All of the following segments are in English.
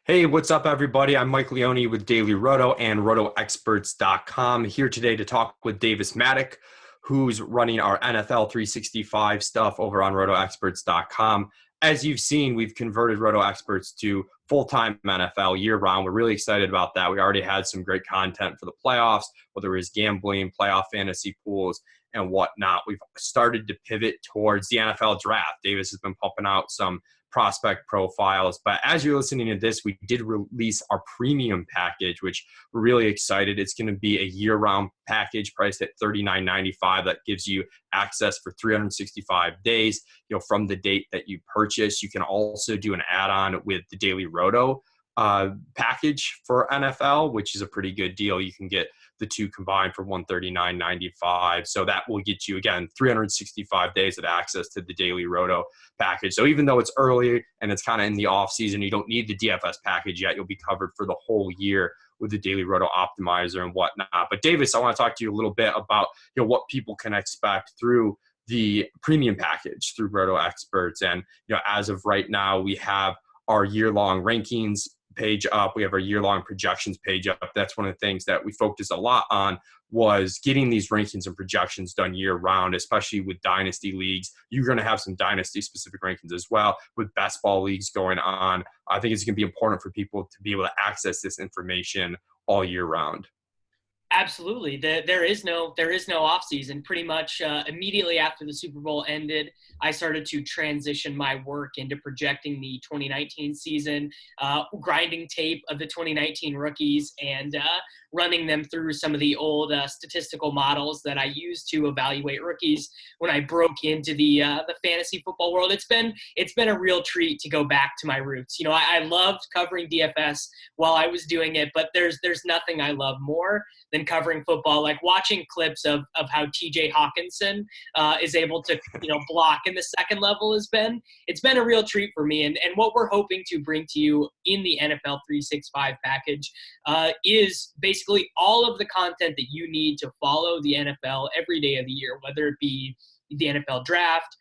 Hey, what's up, everybody? I'm Mike Leone with DailyRoto and RotoExperts.com. Here today to talk with Davis Mattek, who's running our NFL365 stuff over on RotoExperts.com. As you've seen, we've converted RotoExperts to full-time NFL year-round. We're really excited about that. We already had some great content for the playoffs, whether it was gambling, playoff fantasy pools, and whatnot. We've started to pivot towards the NFL draft. Davis has been pumping out some prospect profiles. But as you're listening to this, we did release our premium package, which we're really excited. It's going to be a year-round package priced at $39.95 that gives you access for 365 days, from the date that you purchase. You can also do an add-on with the Daily Roto package for NFL, which is a pretty good deal. You can get the two combined for $139.95. So that will get you, again, 365 days of access to the Daily Roto package. So even though it's early and it's kind of in the off season, you don't need the DFS package yet. You'll be covered for the whole year with the Daily Roto optimizer and whatnot. But Davis, I want to talk to you a little bit about what people can expect through the premium package through Roto Experts. And as of right now, we have our year-long rankings page up. We have our year-long projections page up. That's one of the things that we focused a lot on, was getting these rankings and projections done year-round, especially with Dynasty leagues. You're going to have some Dynasty-specific rankings as well with best ball leagues going on. I think it's going to be important for people to be able to access this information all year round. Absolutely. There is no off season. Pretty much immediately after the Super Bowl ended, I started to transition my work into projecting the 2019 season, grinding tape of the 2019 rookies, and running them through some of the old statistical models that I used to evaluate rookies when I broke into the fantasy football world. It's been a real treat to go back to my roots. I loved covering DFS while I was doing it, but there's nothing I love more than covering football, like watching clips of how TJ Hawkinson is able to block in the second level. It's been a real treat for me. And what we're hoping to bring to you in the NFL 365 package is basically all of the content that you need to follow the NFL every day of the year, whether it be the NFL draft,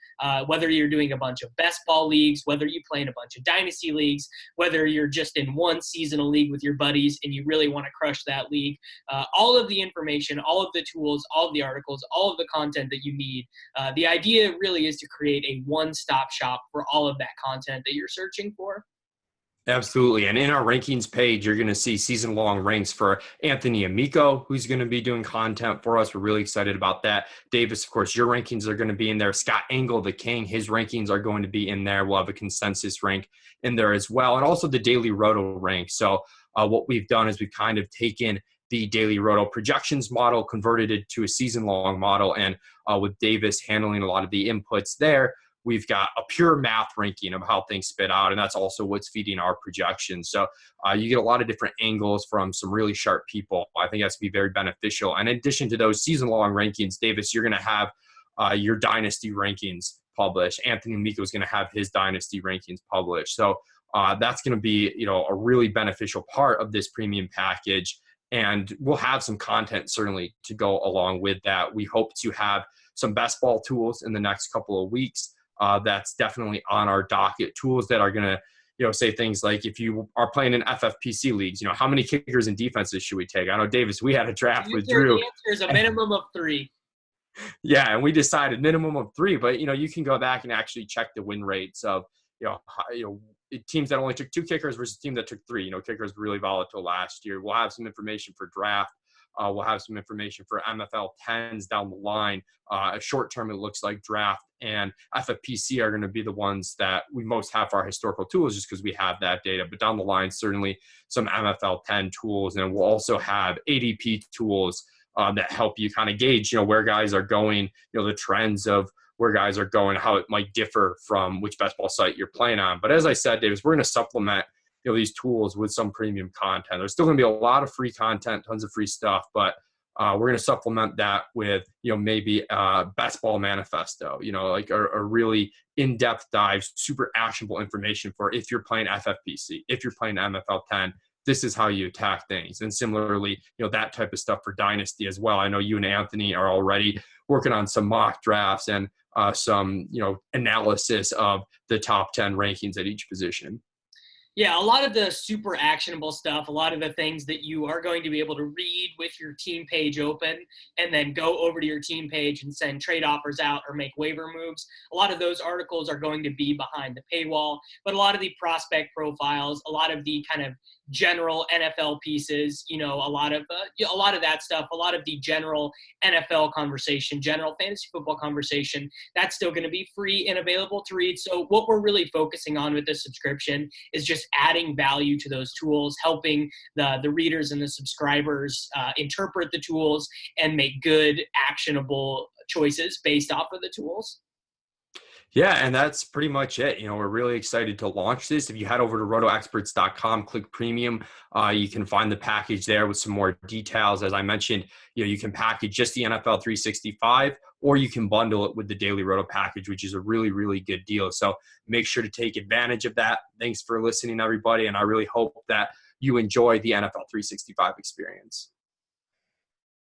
whether you're doing a bunch of best ball leagues, whether you play in a bunch of dynasty leagues, whether you're just in one seasonal league with your buddies and you really want to crush that league. All of the information, all of the tools, all of the articles, all of the content that you need. The idea really is to create a one-stop shop for all of that content that you're searching for. Absolutely. And in our rankings page, you're going to see season-long ranks for Anthony Amico, who's going to be doing content for us. We're really excited about that. Davis, of course, your rankings are going to be in there. Scott Engel, the king, his rankings are going to be in there. We'll have a consensus rank in there as well, and also the Daily Roto rank. So what we've done is we've kind of taken the Daily Roto projections model, converted it to a season-long model, and with Davis handling a lot of the inputs there, we've got a pure math ranking of how things spit out, and that's also what's feeding our projections. So you get a lot of different angles from some really sharp people. I think that's going to be very beneficial. And in addition to those season-long rankings, Davis, you're going to have your dynasty rankings published. Anthony Amico is going to have his dynasty rankings published. So that's going to be a really beneficial part of this premium package. And we'll have some content certainly to go along with that. We hope to have some best ball tools in the next couple of weeks. That's definitely on our docket. Tools that are going to, say things like, if you are playing in FFPC leagues, how many kickers and defenses should we take? I know, Davis, we had a draft with Drew. The answer is a minimum of 3. Yeah, and we decided minimum of 3. But, you can go back and actually check the win rates of, teams that only took 2 kickers versus teams that took 3. Kickers were really volatile last year. We'll have some information for draft. We'll have some information for MFL 10s down the line. Short term, it looks like draft and FFPC are going to be the ones that we most have for our historical tools, just because we have that data. But down the line, certainly some MFL 10 tools. And we'll also have ADP tools that help you kind of gauge, where guys are going, the trends of where guys are going, how it might differ from which best ball site you're playing on. But as I said, Davis, we're going to supplement these tools with some premium content. There's still going to be a lot of free content, tons of free stuff, but we're going to supplement that with, maybe best ball manifesto, like a really in-depth dive, super actionable information for if you're playing FFPC, if you're playing MFL 10, this is how you attack things. And similarly, that type of stuff for Dynasty as well. I know you and Anthony are already working on some mock drafts and some, analysis of the top 10 rankings at each position. Yeah, a lot of the super actionable stuff, a lot of the things that you are going to be able to read with your team page open and then go over to your team page and send trade offers out or make waiver moves. A lot of those articles are going to be behind the paywall, but a lot of the prospect profiles, a lot of the kind of general NFL pieces, a lot of that stuff, a lot of the general NFL conversation, general fantasy football conversation, that's still going to be free and available to read. So what we're really focusing on with this subscription is just adding value to those tools, helping the readers and the subscribers interpret the tools and make good, actionable choices based off of the tools. Yeah, and that's pretty much it. We're really excited to launch this. If you head over to RotoExperts.com, click premium, you can find the package there with some more details. As I mentioned, you can package just the NFL 365, or you can bundle it with the Daily Roto package, which is a really, really good deal. So make sure to take advantage of that. Thanks for listening, everybody. And I really hope that you enjoy the NFL 365 experience.